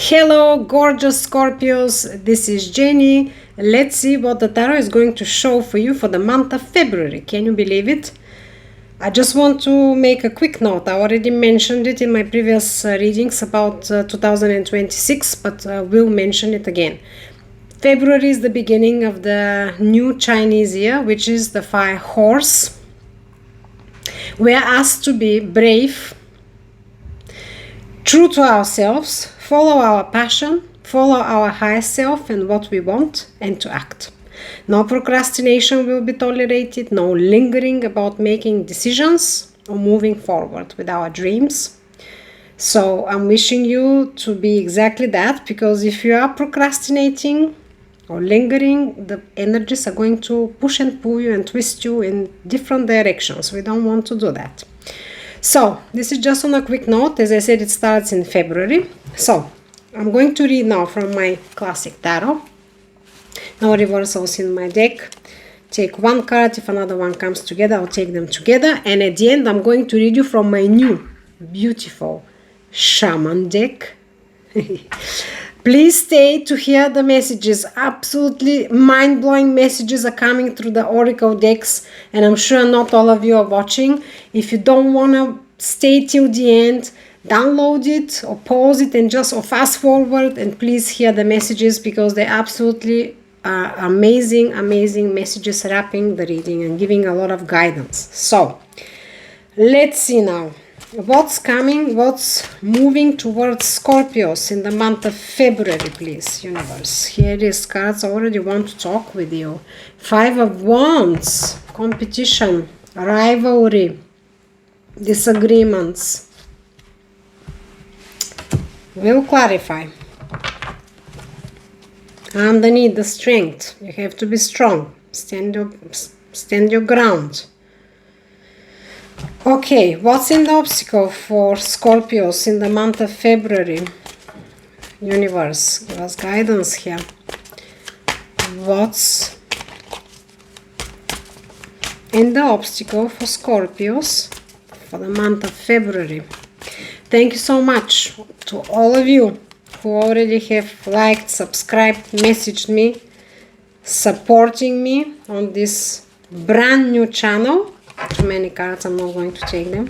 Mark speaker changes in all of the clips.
Speaker 1: Hello, gorgeous Scorpios. This is Jenny. Let's see what the tarot is going to show for you for the month of February. Can you believe it? I just want to make a quick note. I already mentioned it in my previous readings about 2026, but we'll mention it again. February is the beginning of the new Chinese year, which is the fire horse. We are asked to be brave, true to ourselves, follow our passion, follow our higher self and what we want, and to act. No procrastination will be tolerated, no lingering about making decisions or moving forward with our dreams. So I'm wishing you to be exactly that, because if you are procrastinating or lingering, the energies are going to push and pull you and twist you in different directions. We don't want to do that. So this is just on a quick note. As I said, it starts in February. So I'm going to read now from my classic tarot. No reversals in my deck. Take one card. If another one comes together, I'll take them together. And at the end, I'm going to read you from my new, beautiful shaman deck. Please stay to hear the messages. Absolutely mind-blowing messages are coming through the oracle decks, and I'm sure not all of you are watching. If you don't want to stay till the end, download it or pause it and just fast forward and please hear the messages, because they absolutely are amazing messages wrapping the reading and giving a lot of guidance. So let's see now. What's coming, what's moving towards Scorpios in the month of February, please, universe. Here it is, cards. I already want to talk with you. Five of Wands, competition, rivalry, disagreements. We'll clarify. Underneath, the strength. You have to be strong. Stand your ground. Okay, what's in the obstacle for Scorpios in the month of February? Universe, give us guidance here. What's in the obstacle for Scorpios for the month of February? Thank you so much to all of you who already have liked, subscribed, messaged me, supporting me on this brand new channel. Too many cards, I'm not going to take them.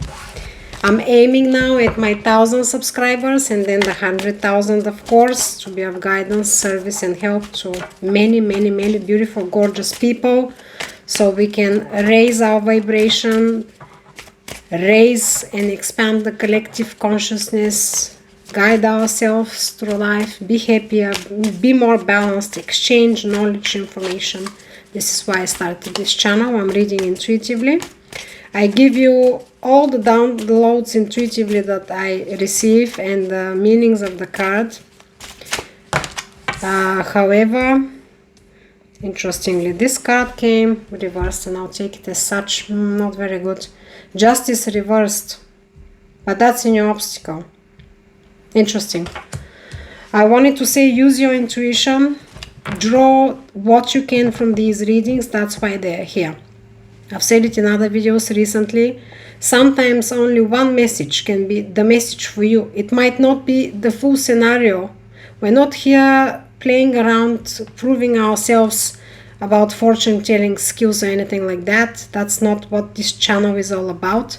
Speaker 1: I'm aiming now at my 1,000 subscribers and then the 100,000, of course, to be of guidance, service and help to many beautiful, gorgeous people, so we can raise our vibration, raise and expand the collective consciousness, guide ourselves through life, be happier, be more balanced, exchange knowledge, information. This is why I started this channel. I'm reading intuitively. I give you all the downloads intuitively that I receive and the meanings of the card. However, interestingly, this card came reversed, and I'll take it as such. Not very good. Justice reversed, but that's in your obstacle. Interesting. I wanted to say, use your intuition. Draw what you can from these readings. That's why they're here. I've said it in other videos recently. Sometimes only one message can be the message for you. It might not be the full scenario. We're not here playing around, proving ourselves about fortune-telling skills or anything like that. That's not what this channel is all about.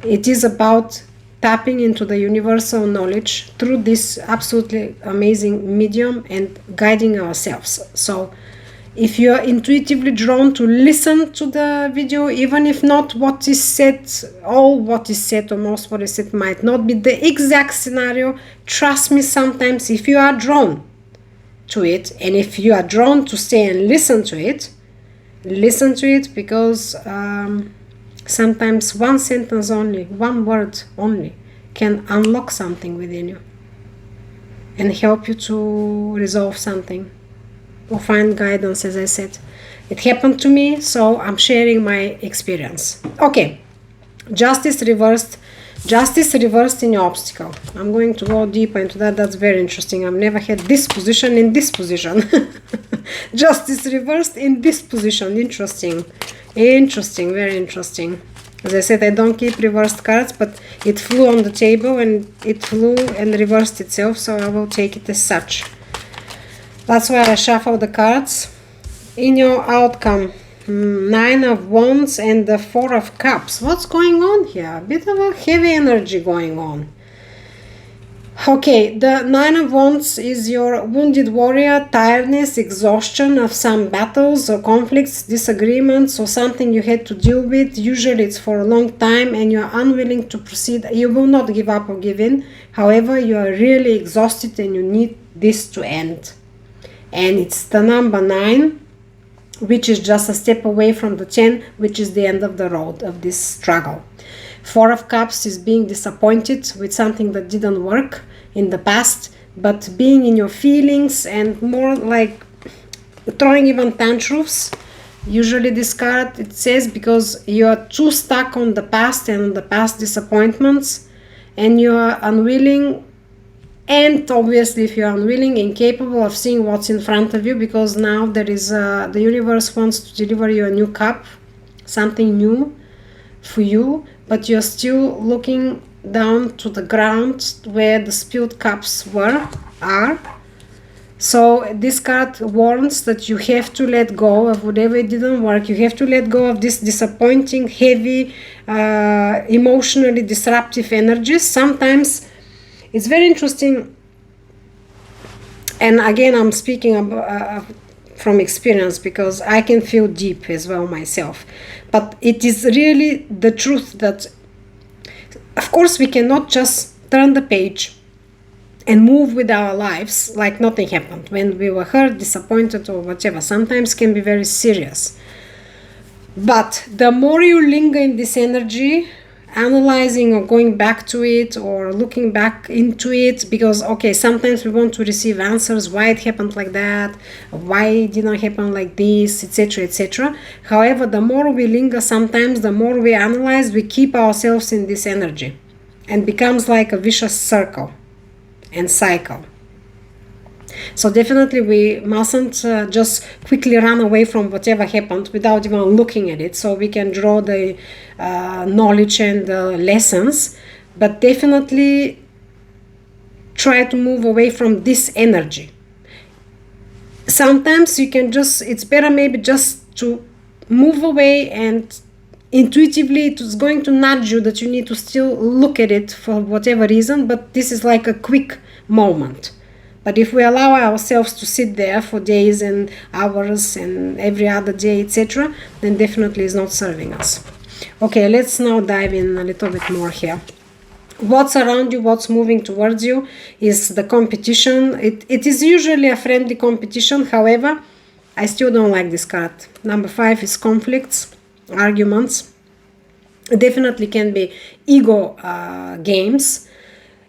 Speaker 1: It is about tapping into the universal knowledge through this absolutely amazing medium and guiding ourselves. So if you are intuitively drawn to listen to the video, even if not what is said, all what is said or most what is said might not be the exact scenario, trust me, sometimes if you are drawn to it, and if you are drawn to stay and listen to it, because sometimes one sentence only, one word only, can unlock something within you and help you to resolve something or find guidance, as I said. It happened to me, so I'm sharing my experience. Okay, justice reversed. Justice reversed in your obstacle. I'm going to go deeper into that. That's very interesting. I've never had this position in this position. Justice reversed in this position. Interesting. Interesting, very interesting. As I said, I don't keep reversed cards, but it flew on the table and it flew and reversed itself, so I will take it as such. That's why I shuffle the cards. In your outcome, 9 of Wands and the 4 of Cups. What's going on here? A bit of a heavy energy going on. Okay, the 9 of Wands is your wounded warrior, tiredness, exhaustion of some battles or conflicts, disagreements, or something you had to deal with. Usually it's for a long time and you're unwilling to proceed. You will not give up or give in. However, you are really exhausted and you need this to end. And it's the number 9, which is just a step away from the 10, which is the end of the road of this struggle. 4 of Cups is being disappointed with something that didn't work in the past, but being in your feelings and more like throwing even tantrums. Usually this card, it says, because you are too stuck on the past and on the past disappointments, and you are unwilling, and obviously if you are unwilling, incapable of seeing what's in front of you, because now there is the universe wants to deliver you a new cup, something new for you, but you're still looking down to the ground where the spilled cups are. So this card warns that you have to let go of whatever it didn't work. You have to let go of this disappointing, heavy, emotionally disruptive energies. Sometimes it's very interesting, and again I'm speaking from experience because I can feel deep as well myself. But it is really the truth that, of course, we cannot just turn the page and move with our lives like nothing happened. When we were hurt, disappointed, or whatever, sometimes can be very serious. But the more you linger in this energy, analyzing or going back to it or looking back into it, because okay, sometimes we want to receive answers why it happened like that, why it didn't happen like this, etc., etc. However, the more we linger, sometimes the more we analyze, we keep ourselves in this energy and becomes like a vicious circle and cycle. So definitely we mustn't just quickly run away from whatever happened without even looking at it, so we can draw the knowledge and the lessons, but definitely try to move away from this energy. Sometimes you can just, it's better maybe just to move away, and intuitively it is going to nudge you that you need to still look at it for whatever reason, but this is like a quick moment. But if we allow ourselves to sit there for days and hours and every other day, etc., then definitely is not serving us. Okay, let's now dive in a little bit more here. What's around you, what's moving towards you is the competition. It is usually a friendly competition. However, I still don't like this card. Number 5 is conflicts, arguments. It definitely can be ego games,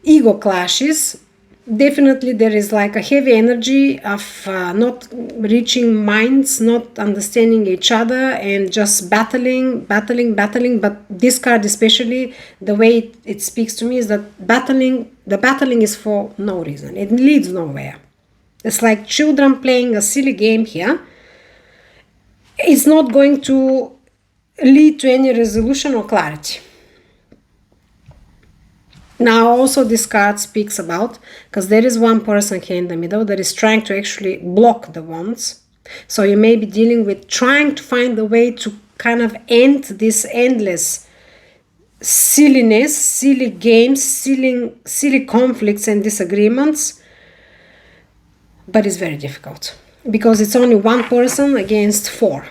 Speaker 1: ego clashes. Definitely there is like a heavy energy of not reaching minds, not understanding each other, and just battling. But this card especially, the way it speaks to me is that the battling is for no reason. It leads nowhere. It's like children playing a silly game here. It's not going to lead to any resolution or clarity. Now also this card speaks about, because there is one person here in the middle that is trying to actually block the wands. So you may be dealing with trying to find a way to kind of end this endless silliness, silly games, silly conflicts and disagreements. But it's very difficult because it's only one person against 4.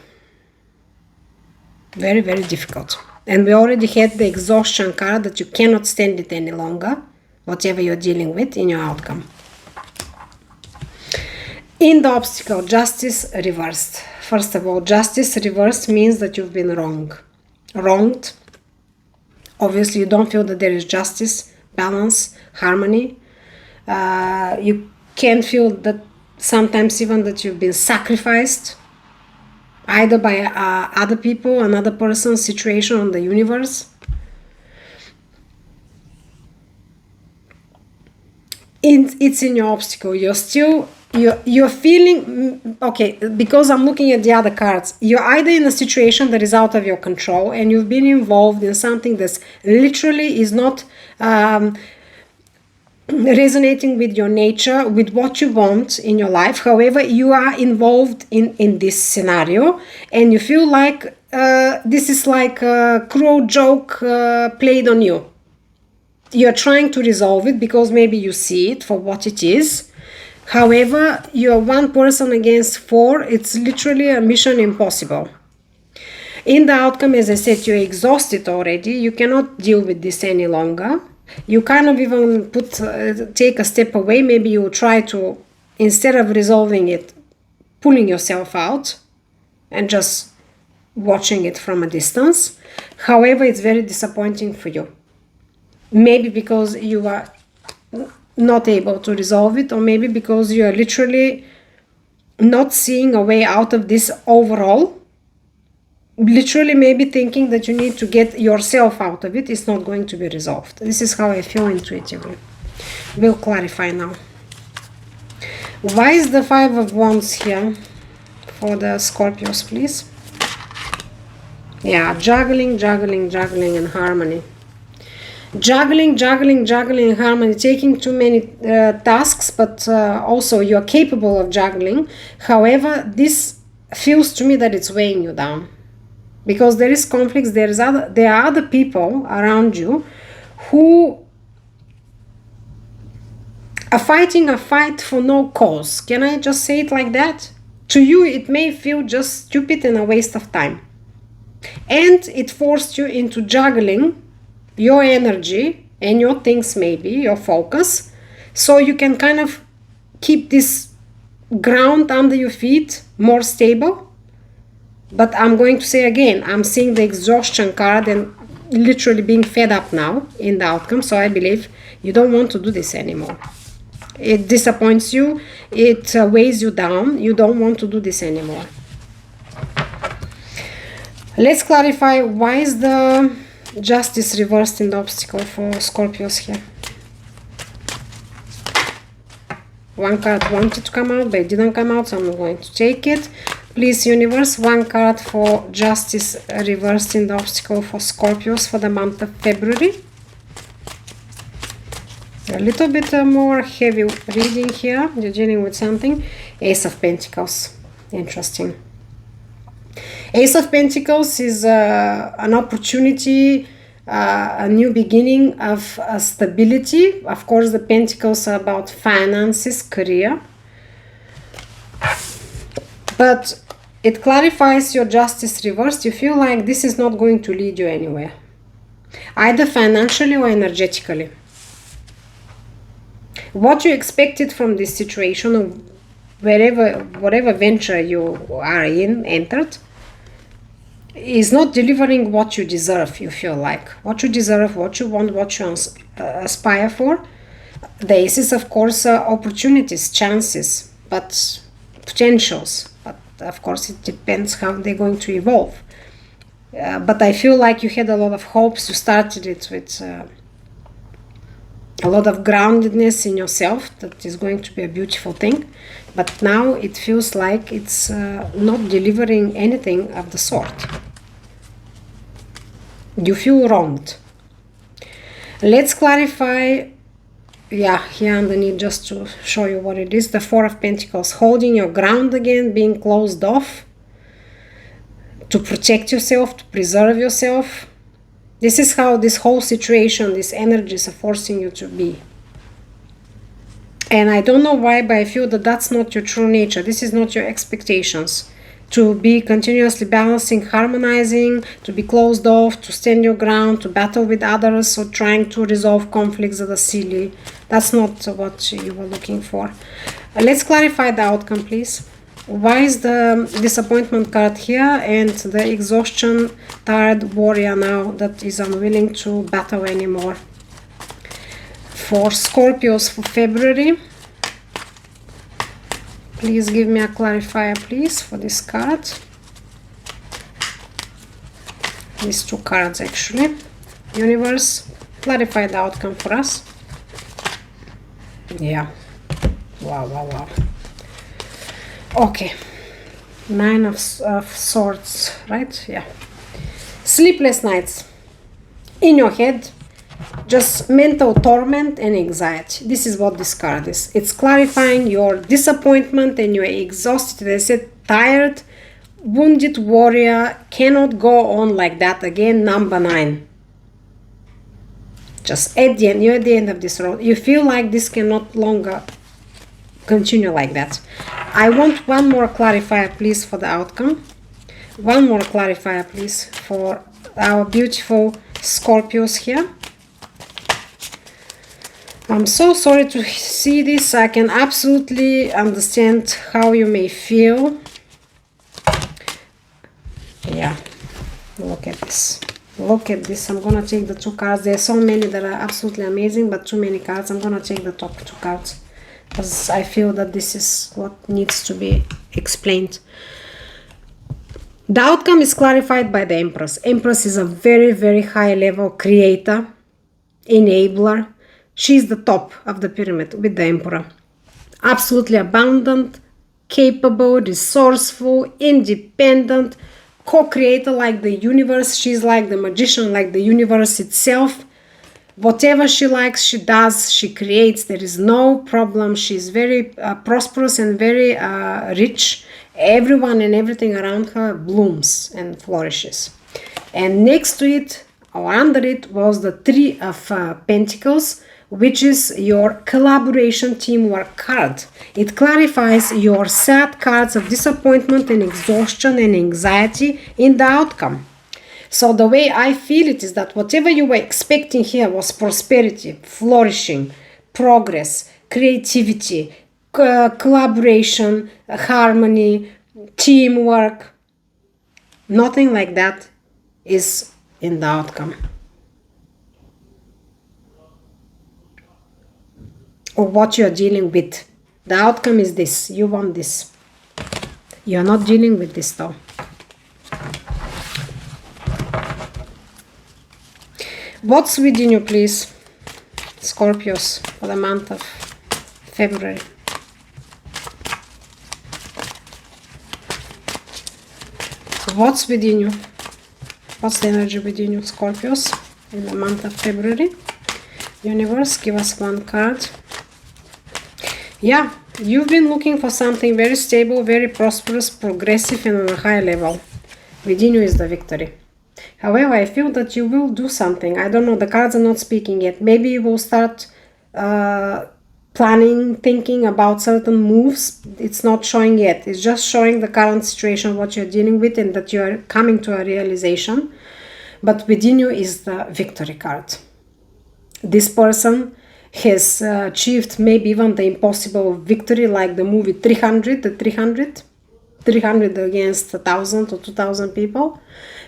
Speaker 1: Very, very difficult. And we already had the exhaustion card, that you cannot stand it any longer, whatever you're dealing with in your outcome. In the obstacle, justice reversed. First of all, justice reversed means that you've been wronged. Obviously, you don't feel that there is justice, balance, harmony. You can feel that sometimes even that you've been sacrificed, either by other people, another person, situation, on the universe. It's in your obstacle. You're still you're feeling, okay, because I'm looking at the other cards, you're either in a situation that is out of your control and you've been involved in something that's literally is not resonating with your nature, with what you want in your life. However, you are involved in this scenario and you feel like this is like a cruel joke played on you. You're trying to resolve it because maybe you see it for what it is. However, you're one person against four. It's literally a mission impossible. In the outcome, as I said, you're exhausted already. You cannot deal with this any longer. You kind of even take a step away. Maybe you try to, instead of resolving it, pulling yourself out and just watching it from a distance. However, it's very disappointing for you. Maybe because you are not able to resolve it, or maybe because you are literally not seeing a way out of this overall. Literally maybe thinking that you need to get yourself out of it. It's not going to be resolved. This is how I feel intuitively. We'll clarify now. Why is the Five of Wands here for the Scorpios, please? Yeah, juggling and harmony. Juggling harmony, taking too many tasks, but also you're capable of juggling. However, this feels to me that it's weighing you down because there is conflicts. There are other people around you who are fighting a fight for no cause. Can I just say it like that? To you, it may feel just stupid and a waste of time, and it forced you into juggling your energy and your things, maybe your focus, so you can kind of keep this ground under your feet more stable. But I'm going to say again, I'm seeing the exhaustion card and literally being fed up now in the outcome. So I believe you don't want to do this anymore. It disappoints you, it weighs you down. You don't want to do this anymore. Let's clarify, why is the Justice reversed in the obstacle for Scorpios here? One card wanted to come out, but it didn't come out, so I'm going to take it. Please, universe, one card for Justice reversed in the obstacle for Scorpios for the month of February. A little bit more heavy reading here. You're dealing with something. Ace of Pentacles. Interesting. Ace of Pentacles is an opportunity, a new beginning of stability. Of course, the Pentacles are about finances, career. But it clarifies your Justice reversed. You feel like this is not going to lead you anywhere, either financially or energetically. What you expected from this situation, or whatever venture you are entered, is not delivering what you deserve. You feel like what you deserve, what you want, what you aspire for. The Ace is, of course, opportunities, chances, but potentials. But of course, it depends how they're going to evolve. But I feel like you had a lot of hopes. You started it with a lot of groundedness in yourself. That is going to be a beautiful thing. But now it feels like it's not delivering anything of the sort. You feel wronged. Let's clarify. Yeah, here underneath, just to show you what it is. The Four of Pentacles, holding your ground again, being closed off. To protect yourself, to preserve yourself. This is how this whole situation, these energies are forcing you to be. And I don't know why, but I feel that that's not your true nature. This is not your expectations. To be continuously balancing, harmonizing, to be closed off, to stand your ground, to battle with others, or trying to resolve conflicts that are silly. That's not what you were looking for. Let's clarify the outcome, please. Why is the disappointment card here and the exhaustion, tired warrior now that is unwilling to battle anymore? For Scorpios for February, please give me a clarifier, please, for this card. These two cards, actually. Universe, clarify the outcome for us. Yeah. Wow. Okay, Nine of Swords, right? Yeah. Sleepless nights in your head, just mental torment and anxiety. This is what this card is. It's clarifying your disappointment and you're exhausted. I said tired, wounded warrior, cannot go on like that again. Number 9. Just at the end, you're at the end of this road. You feel like this cannot longer continue like that. I want one more clarifier, please, for the outcome. One more clarifier, please, for our beautiful Scorpios here. I'm so sorry to see this. I can absolutely understand how you may feel. Yeah, look at this. Look at this. I'm gonna take the 2 cards. There are so many that are absolutely amazing, but too many cards. I'm gonna take the top 2 cards because I feel that this is what needs to be explained. The outcome is clarified by the Empress. Empress is a very, very high level creator, enabler. She's the top of the pyramid with the Emperor. Absolutely abundant, capable, resourceful, independent, co-creator like the universe. She's like the magician, like the universe itself. Whatever she likes, she does, she creates. There is no problem. She's very prosperous and very rich. Everyone and everything around her blooms and flourishes. And next to it, or under it, was the 3 of Pentacles, which is your collaboration teamwork card. It clarifies your sad cards of disappointment and exhaustion and anxiety in the outcome. So the way I feel it is that whatever you were expecting here was prosperity, flourishing, progress, creativity, collaboration, harmony, teamwork. Nothing like that is in the outcome. Or what you're dealing with. The outcome is this. You want this. You're not dealing with this though. What's within you, please, Scorpios, for the month of February? What's within you? What's the energy within you, Scorpios, in the month of February? Universe, give us one card. Yeah, you've been looking for something very stable, very prosperous, progressive, and on a high level. Within you is the victory. However, I feel that you will do something. I don't know, the cards are not speaking yet. Maybe you will start planning, thinking about certain moves. It's not showing yet. It's just showing the current situation, what you're dealing with, and that you're coming to a realization. But within you is the victory card. This person has achieved maybe even the impossible victory, like the movie 300, the 300 against 1,000 or 2,000 people.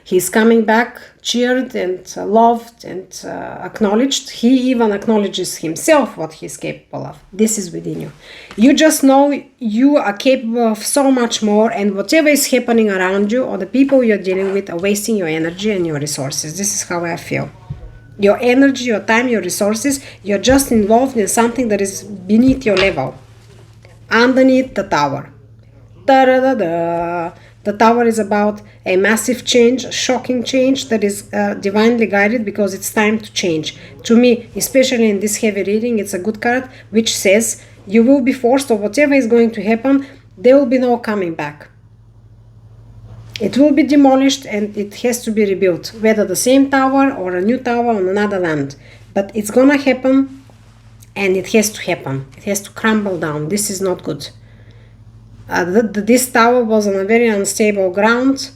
Speaker 1: He's coming back, cheered and loved and acknowledged. He even acknowledges himself what he's capable of. This is within you. You just know you are capable of so much more, and whatever is happening around you or the people you're dealing with are wasting your energy and your resources. This is how I feel. Your energy, your time, your resources, you're just involved in something that is beneath your level. Underneath the tower. Da-da-da-da. The tower is about a massive change, shocking change that is divinely guided because it's time to change. To me, especially in this heavy reading, it's a good card which says you will be forced, or whatever is going to happen, there will be no coming back. It will be demolished and it has to be rebuilt, whether the same tower or a new tower on another land. But it's gonna happen, and it has to happen. It has to crumble down. This is not good. This tower was on a very unstable ground.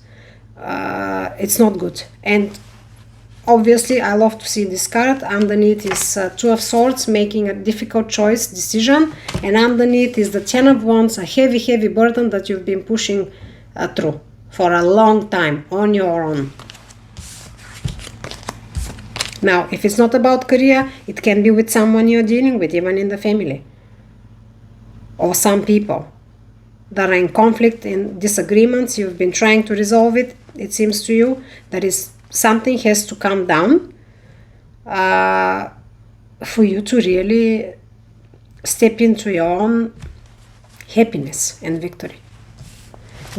Speaker 1: It's not good. And obviously I love to see this card. Underneath is 2 of Swords, making a difficult choice, decision. And underneath is the 10 of Wands, a heavy, heavy burden that you've been pushing through for a long time on your own. Now, if it's not about career, it can be with someone you're dealing with, even in the family. Or some people that are in conflict, in disagreements, you've been trying to resolve it. It seems to you that is something has to come down for you to really step into your own happiness and victory.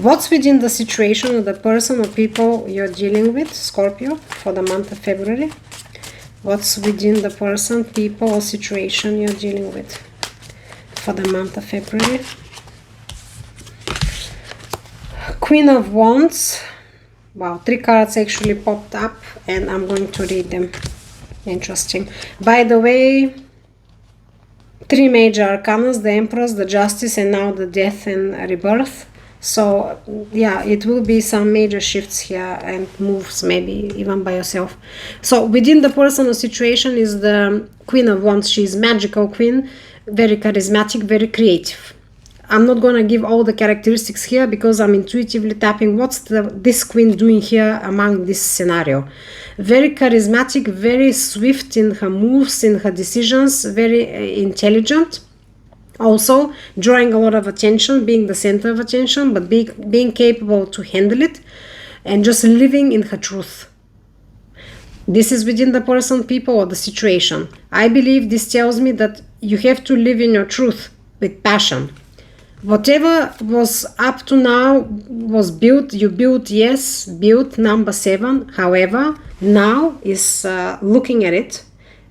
Speaker 1: What's within the situation of the person or people you're dealing with, Scorpio, for the month of February? What's within the person, people, or situation you're dealing with for the month of February? Queen of Wands. Wow, 3 cards actually popped up, and I'm going to read them. Interesting. By the way, 3 major arcanas, the Empress, the Justice, and now the Death and Rebirth. So yeah, it will be some major shifts here and moves, maybe even by yourself. So within the personal situation is the Queen of Wands. She's magical queen, very charismatic, very creative. I'm not gonna give all the characteristics here because I'm intuitively tapping what's this queen doing here among this scenario. Very charismatic, very swift in her moves, in her decisions, very intelligent. Also drawing a lot of attention, being the center of attention, but being capable to handle it and just living in her truth. This is within the person, people, or the situation. I believe this tells me that you have to live in your truth with passion. Whatever was up to now was built, you built, yes, built number 7. However, now is looking at it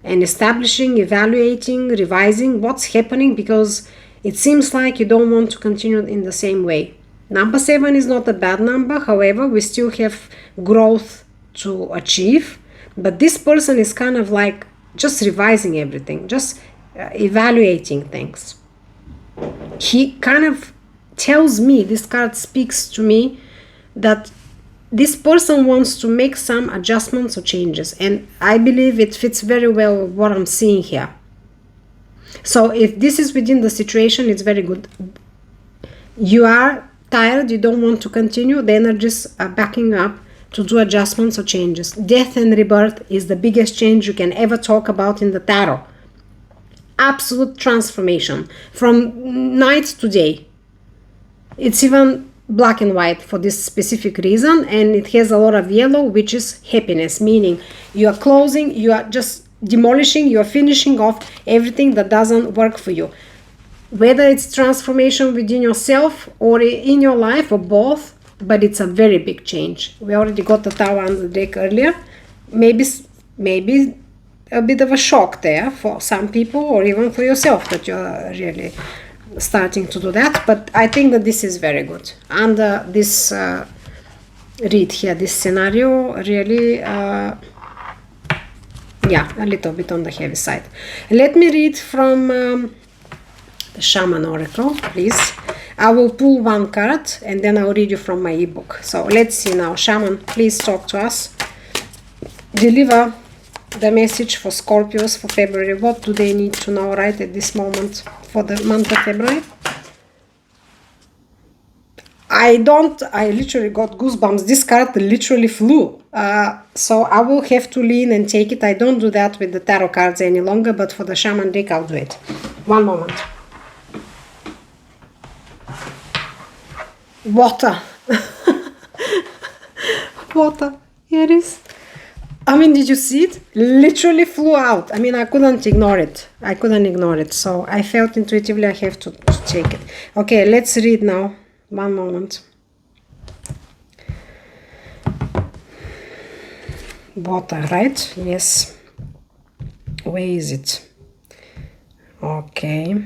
Speaker 1: and establishing, evaluating, revising what's happening, because it seems like you don't want to continue in the same way. Number 7 is not a bad number. However, we still have growth to achieve. But this person is kind of like just revising everything, just evaluating things. He kind of tells me, this card speaks to me, that this person wants to make some adjustments or changes, and I believe it fits very well with what I'm seeing here. So if this is within the situation, it's very good. You are tired, you don't want to continue, the energies are backing up to do adjustments or changes. Death and rebirth is the biggest change you can ever talk about in the tarot. Absolute transformation from night to day. It's even black and white for this specific reason, and it has a lot of yellow, which is happiness, meaning you are closing, you are just demolishing, you are finishing off everything that doesn't work for you, whether it's transformation within yourself or in your life or both. But it's a very big change. We already got the Tower on the deck earlier. Maybe a bit of a shock there for some people, or even for yourself, that you're really starting to do that. But I think that this is very good. Under this read here, this scenario, really, yeah, a little bit on the heavy side. Let me read from the Shaman Oracle, please. I will pull 1 card and then I'll read you from my ebook. So let's see now. Shaman, please talk to us. Deliver the message for Scorpios for February. What do they need to know right at this moment for the month of February? I literally got goosebumps. This card literally flew. So I will have to lean and take it. I don't do that with the tarot cards any longer, but for the Shaman deck I'll do it. 1 moment. Water. Water. Here it is. I mean, did you see it? Literally flew out. I mean, I couldn't ignore it. So I felt intuitively I have to take it. Okay, let's read now. 1 moment. Water, right? Yes. Where is it? Okay.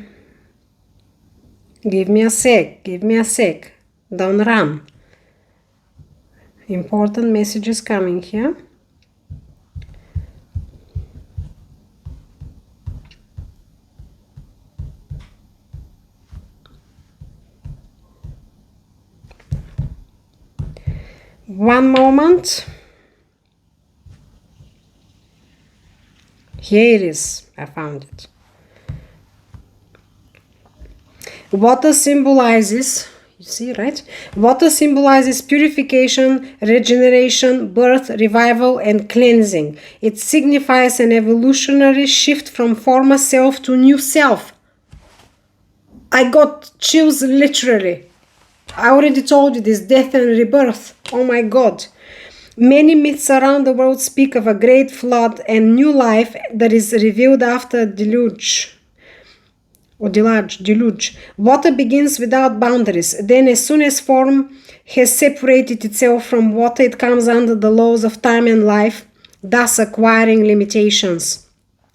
Speaker 1: Give me a sec. Don't run. Important messages coming here. One moment. Here it is. I found it. Water symbolizes, you see, right? Water symbolizes purification, regeneration, birth, revival, and cleansing. It signifies an evolutionary shift from former self to new self. I got chills literally. I already told you this, death and rebirth. Oh my God. Many myths around the world speak of a great flood and new life that is revealed after a deluge. or deluge. Water begins without boundaries. Then as soon as form has separated itself from water, it comes under the laws of time and life, thus acquiring limitations.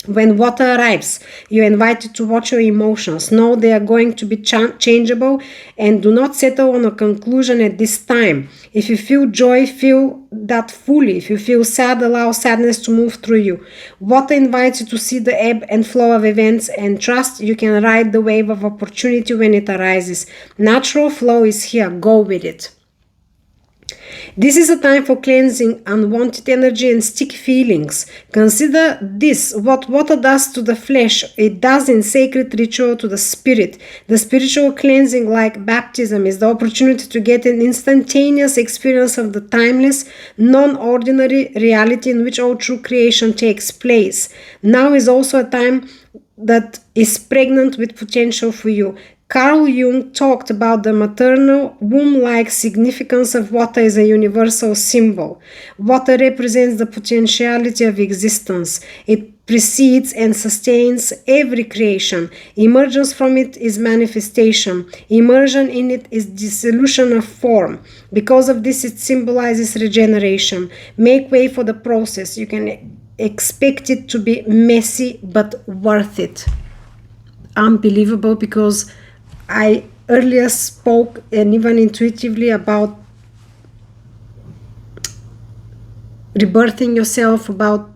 Speaker 1: When water arrives, you are invited to watch your emotions. Know they are going to be changeable, and do not settle on a conclusion at this time. If you feel joy, feel that fully. If you feel sad, allow sadness to move through you. Water invites you to see the ebb and flow of events and trust you can ride the wave of opportunity when it arises. Natural flow is here. Go with it. This is a time for cleansing unwanted energy and sticky feelings. Consider this, what water does to the flesh, it does in sacred ritual to the spirit. The spiritual cleansing, like baptism, is the opportunity to get an instantaneous experience of the timeless, non-ordinary reality in which all true creation takes place. Now is also a time that is pregnant with potential for you. Carl Jung talked about the maternal womb-like significance of water as a universal symbol. Water represents the potentiality of existence. It precedes and sustains every creation. Emergence from it is manifestation. Immersion in it is dissolution of form. Because of this, it symbolizes regeneration. Make way for the process. You can expect it to be messy but worth it. Unbelievable, because I earlier spoke and even intuitively about rebirthing yourself, about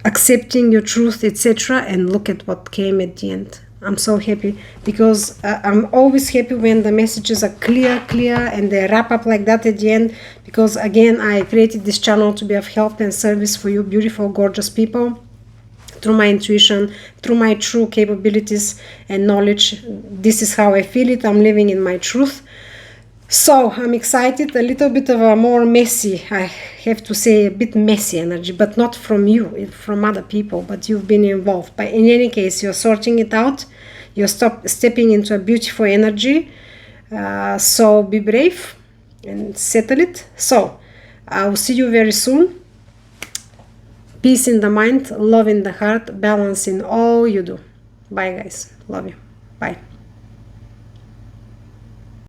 Speaker 1: accepting your truth, etc. And look at what came at the end. I'm so happy, because I'm always happy when the messages are clear and they wrap up like that at the end, because again, I created this channel to be of help and service for you beautiful, gorgeous people. Through my intuition, through my true capabilities and knowledge. This is how I feel it. I'm living in my truth. So I'm excited. A little bit of a more messy, I have to say, a bit messy energy, but not from you, from other people, but you've been involved. But in any case, you're sorting it out. You're stepping into a beautiful energy. So be brave and settle it. So I will see you very soon. Peace in the mind, love in the heart, balance in all you do. Bye guys. Love you. Bye.